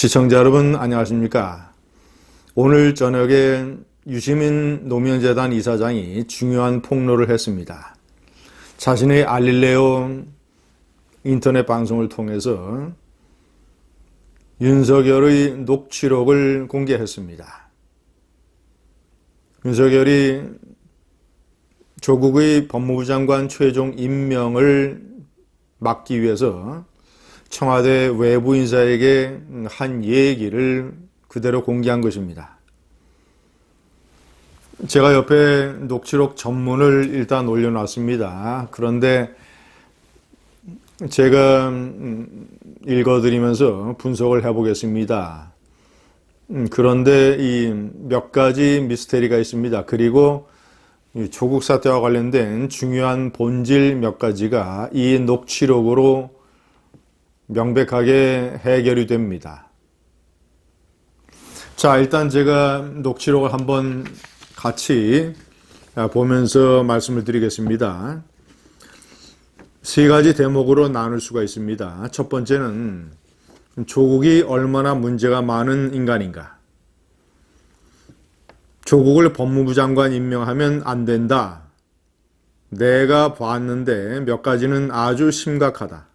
시청자 여러분 안녕하십니까? 오늘 저녁에 유시민 노무현재단 이사장이 중요한 폭로를 했습니다. 자신의 알릴레오 인터넷 방송을 통해서 윤석열의 녹취록을 공개했습니다. 윤석열이 조국의 법무부 장관 최종 임명을 막기 위해서 청와대 외부 인사에게 한 얘기를 그대로 공개한 것입니다. 제가 옆에 녹취록 전문을 일단 올려놨습니다. 그런데 제가 읽어드리면서 분석을 해보겠습니다. 그런데 이 몇 가지 미스테리가 있습니다. 그리고 조국 사태와 관련된 중요한 본질 몇 가지가 이 녹취록으로 명백하게 해결이 됩니다. 자, 일단 제가 녹취록을 한번 같이 보면서 말씀을 드리겠습니다. 세 가지 대목으로 나눌 수가 있습니다. 첫 번째는 조국이 얼마나 문제가 많은 인간인가. 조국을 법무부 장관 임명하면 안 된다. 내가 봤는데 몇 가지는 아주 심각하다.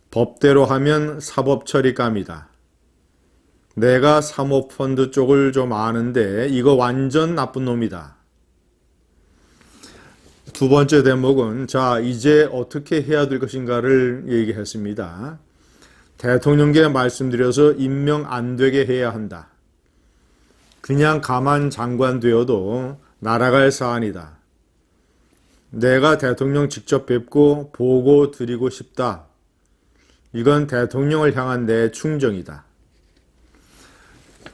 법대로 하면 사법처리감이다. 내가 사모펀드 쪽을 좀 아는데 이거 완전 나쁜 놈이다. 두 번째 대목은 자 이제 어떻게 해야 될 것인가를 얘기했습니다. 대통령께 말씀드려서 임명 안 되게 해야 한다. 그냥 가만 장관 되어도 날아갈 사안이다. 내가 대통령 직접 뵙고 보고 드리고 싶다. 이건 대통령을 향한 내 충정이다.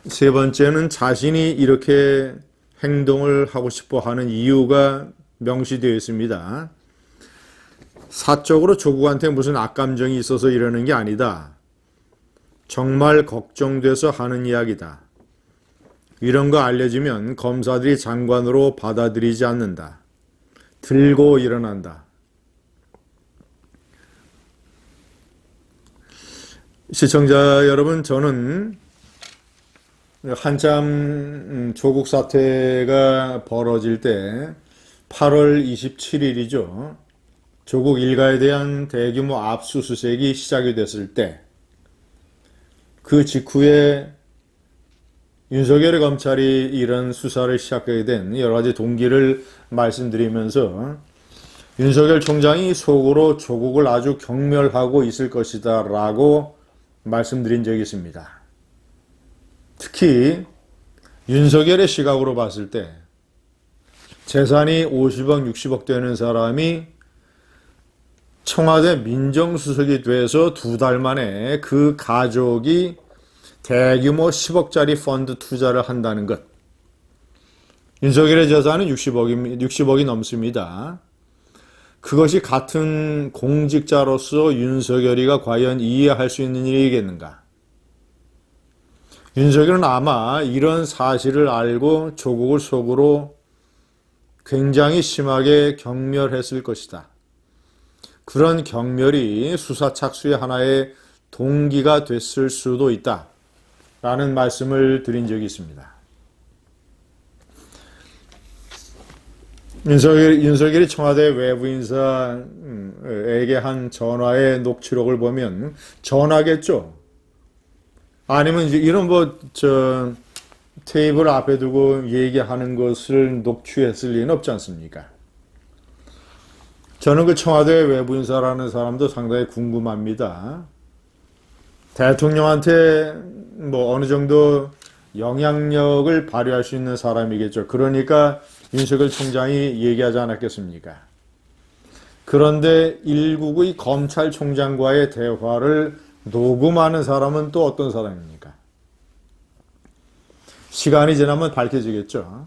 세 번째는 자신이 이렇게 행동을 하고 싶어 하는 이유가 명시되어 있습니다. 사적으로 조국한테 무슨 악감정이 있어서 이러는 게 아니다. 정말 걱정돼서 하는 이야기다. 이런 거 알려지면 검사들이 장관으로 받아들이지 않는다. 들고 일어난다. 시청자 여러분, 저는 한참 조국 사태가 벌어질 때 8월 27일이죠. 조국 일가에 대한 대규모 압수수색이 시작이 됐을 때 그 직후에 윤석열의 검찰이 이런 수사를 시작하게 된 여러 가지 동기를 말씀드리면서 윤석열 총장이 속으로 조국을 아주 경멸하고 있을 것이다 라고 말씀드린 적이 있습니다. 특히 윤석열의 시각으로 봤을 때 재산이 50억, 60억 되는 사람이 청와대 민정수석이 돼서 2달 만에 그 가족이 대규모 10억짜리 펀드 투자를 한다는 것. 윤석열의 재산은 60억이 넘습니다. 그것이 같은 공직자로서 윤석열이가 과연 이해할 수 있는 일이겠는가? 윤석열은 아마 이런 사실을 알고 조국을 속으로 굉장히 심하게 경멸했을 것이다. 그런 경멸이 수사 착수의 하나의 동기가 됐을 수도 있다. 라는 말씀을 드린 적이 있습니다. 윤석열이 청와대 외부 인사에게 한 전화의 녹취록을 보면 전화겠죠. 아니면 이제 이런 테이블 앞에 두고 얘기하는 것을 녹취했을 리는 없지 않습니까? 저는 그 청와대 외부 인사라는 사람도 상당히 궁금합니다. 대통령한테 어느 정도 영향력을 발휘할 수 있는 사람이겠죠. 그러니까 윤석열 총장이 얘기하지 않았겠습니까? 그런데 일국의 검찰총장과의 대화를 녹음하는 사람은 또 어떤 사람입니까? 시간이 지나면 밝혀지겠죠.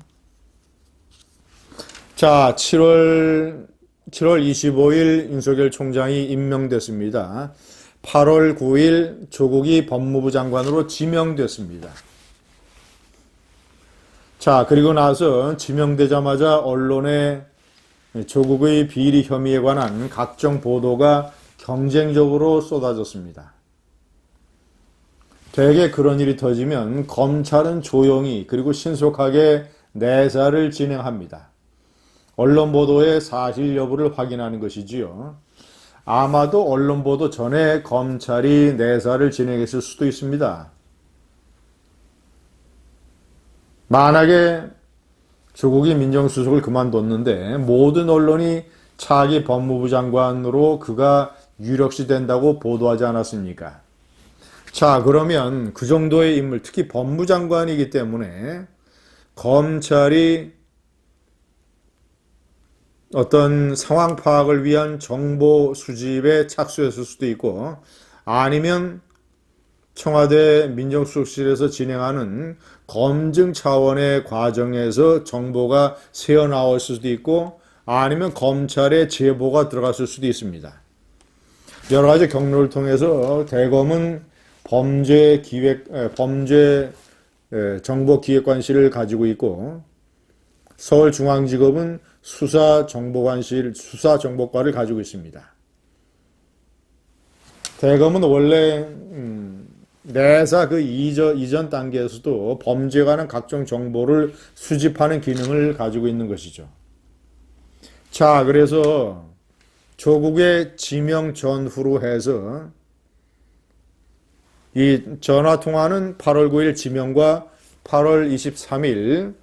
자, 7월 25일 윤석열 총장이 임명됐습니다. 8월 9일 조국이 법무부 장관으로 지명됐습니다. 자, 그리고 나서 지명되자마자 언론에 조국의 비리 혐의에 관한 각종 보도가 경쟁적으로 쏟아졌습니다. 대개 그런 일이 터지면 검찰은 조용히 그리고 신속하게 내사를 진행합니다. 언론 보도의 사실 여부를 확인하는 것이지요. 아마도 언론 보도 전에 검찰이 내사를 진행했을 수도 있습니다. 만약에 조국이 민정수석을 그만뒀는데 모든 언론이 차기 법무부 장관으로 그가 유력시 된다고 보도하지 않았습니까? 자, 그러면 그 정도의 인물, 특히 법무장관이기 때문에 검찰이 어떤 상황 파악을 위한 정보 수집에 착수했을 수도 있고, 아니면 청와대 민정수석실에서 진행하는 검증 차원의 과정에서 정보가 새어나올 수도 있고, 아니면 검찰의 제보가 들어갔을 수도 있습니다. 여러 가지 경로를 통해서 대검은 범죄 정보기획관실을 가지고 있고, 서울중앙지검은 수사정보과를 가지고 있습니다. 대검은 원래 내사 그 이전 단계에서도 범죄에 관한 각종 정보를 수집하는 기능을 가지고 있는 것이죠. 자, 그래서 조국의 지명 전후로 해서 이 전화통화는 8월 9일 지명과 8월 23일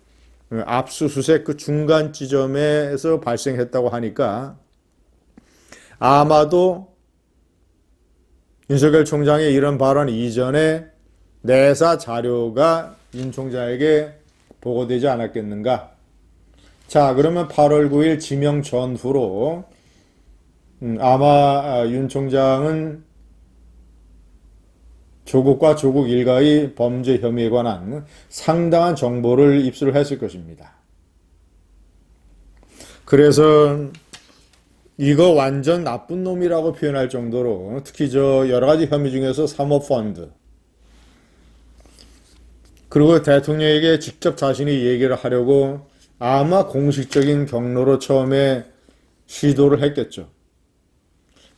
압수수색 그 중간 지점에서 발생했다고 하니까 아마도 윤석열 총장의 이런 발언 이전에 내사 자료가 윤 총장에게 보고되지 않았겠는가? 자, 그러면 8월 9일 지명 전후로 아마 윤 총장은 조국과 조국 일가의 범죄 혐의에 관한 상당한 정보를 입수를 했을 것입니다. 그래서 이거 완전 나쁜 놈이라고 표현할 정도로 특히 여러 가지 혐의 중에서 사모펀드 그리고 대통령에게 직접 자신이 얘기를 하려고 아마 공식적인 경로로 처음에 시도를 했겠죠.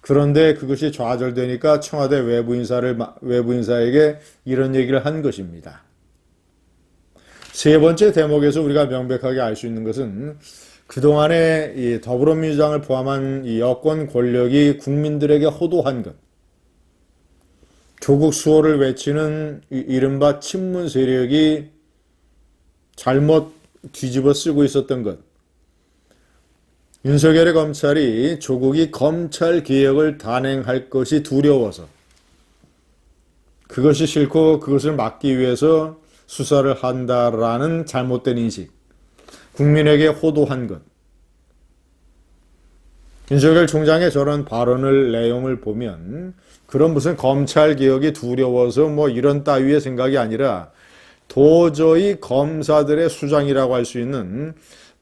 그런데 그것이 좌절되니까 청와대 외부 인사에게 이런 얘기를 한 것입니다. 세 번째 대목에서 우리가 명백하게 알 수 있는 것은 그동안에 이 더불어민주당을 포함한 이 여권 권력이 국민들에게 호도한 것, 조국 수호를 외치는 이른바 친문 세력이 잘못 뒤집어 쓰고 있었던 것, 윤석열의 검찰이 조국이 검찰 개혁을 단행할 것이 두려워서 그것이 싫고 그것을 막기 위해서 수사를 한다라는 잘못된 인식, 국민에게 호도한 것. 윤석열 총장의 저런 내용을 보면 그런 무슨 검찰 개혁이 두려워서 뭐 이런 따위의 생각이 아니라 도저히 검사들의 수장이라고 할 수 있는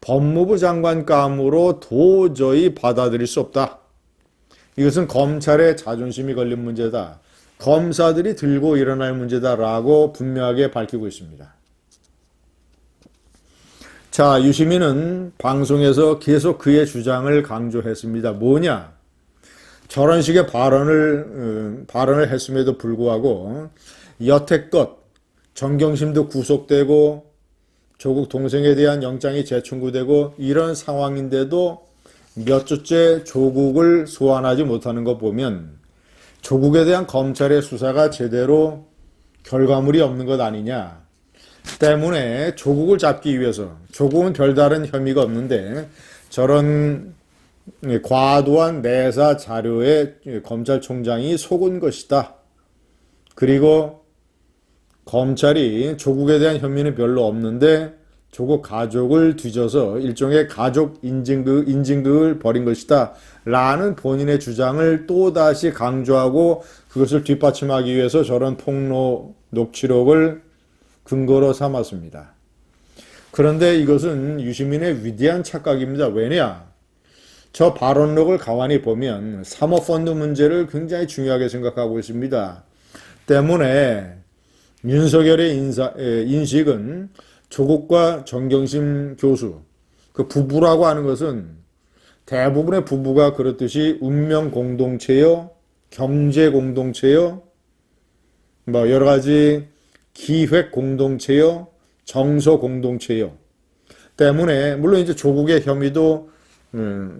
법무부 장관감으로 도저히 받아들일 수 없다. 이것은 검찰의 자존심이 걸린 문제다. 검사들이 들고 일어날 문제다라고 분명하게 밝히고 있습니다. 자, 유시민은 방송에서 계속 그의 주장을 강조했습니다. 뭐냐? 저런 식의 발언을 했음에도 불구하고 여태껏 정경심도 구속되고 조국 동생에 대한 영장이 재청구되고 이런 상황인데도 몇 주째 조국을 소환하지 못하는 거 보면 조국에 대한 검찰의 수사가 제대로 결과물이 없는 것 아니냐. 때문에 조국을 잡기 위해서, 조국은 별다른 혐의가 없는데 저런 과도한 내사 자료에 검찰총장이 속은 것이다. 그리고 검찰이 조국에 대한 혐의는 별로 없는데 조국 가족을 뒤져서 일종의 가족 인증극을 벌인 것이다. 라는 본인의 주장을 또다시 강조하고 그것을 뒷받침하기 위해서 저런 폭로 녹취록을 근거로 삼았습니다. 그런데 이것은 유시민의 위대한 착각입니다. 왜냐? 저 발언록을 가만히 보면 사모펀드 문제를 굉장히 중요하게 생각하고 있습니다. 때문에 윤석열의 인식은 조국과 정경심 교수, 그 부부라고 하는 것은 대부분의 부부가 그렇듯이 운명 공동체요, 경제 공동체요, 뭐 여러 가지 기획 공동체요, 정서 공동체요 때문에 물론 이제 조국의 혐의도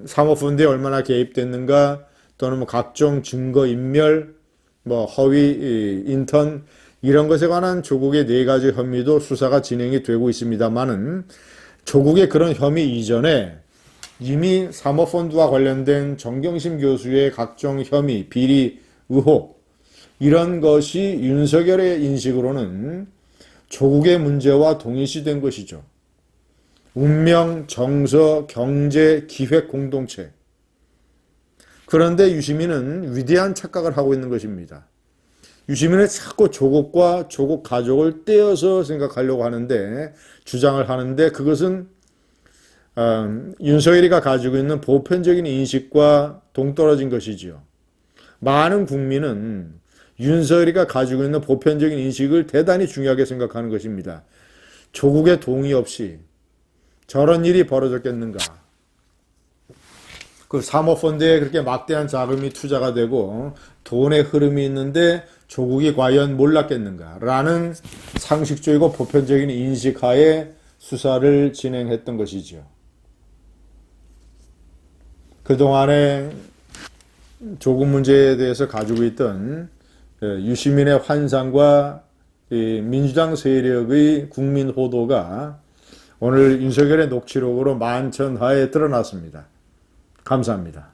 사모펀드에 얼마나 개입됐는가 또는 뭐 각종 증거 인멸, 뭐 허위 인턴 이런 것에 관한 조국의 네 가지 혐의도 수사가 진행이 되고 있습니다만은 조국의 그런 혐의 이전에 이미 사모펀드와 관련된 정경심 교수의 각종 혐의, 비리, 의혹 이런 것이 윤석열의 인식으로는 조국의 문제와 동일시된 것이죠. 운명, 정서, 경제, 기획 공동체. 그런데 유시민은 위대한 착각을 하고 있는 것입니다. 유시민은 자꾸 조국과 조국 가족을 떼어서 생각하려고 하는데 주장을 하는데 그것은 윤석열이가 가지고 있는 보편적인 인식과 동떨어진 것이지요. 많은 국민은 윤석열이가 가지고 있는 보편적인 인식을 대단히 중요하게 생각하는 것입니다. 조국의 동의 없이 저런 일이 벌어졌겠는가. 그 사모펀드에 그렇게 막대한 자금이 투자가 되고 돈의 흐름이 있는데 조국이 과연 몰랐겠는가 라는 상식적이고 보편적인 인식하에 수사를 진행했던 것이죠. 그동안에 조국 문제에 대해서 가지고 있던 유시민의 환상과 민주당 세력의 국민 호도가 오늘 윤석열의 녹취록으로 만천하에 드러났습니다. 감사합니다.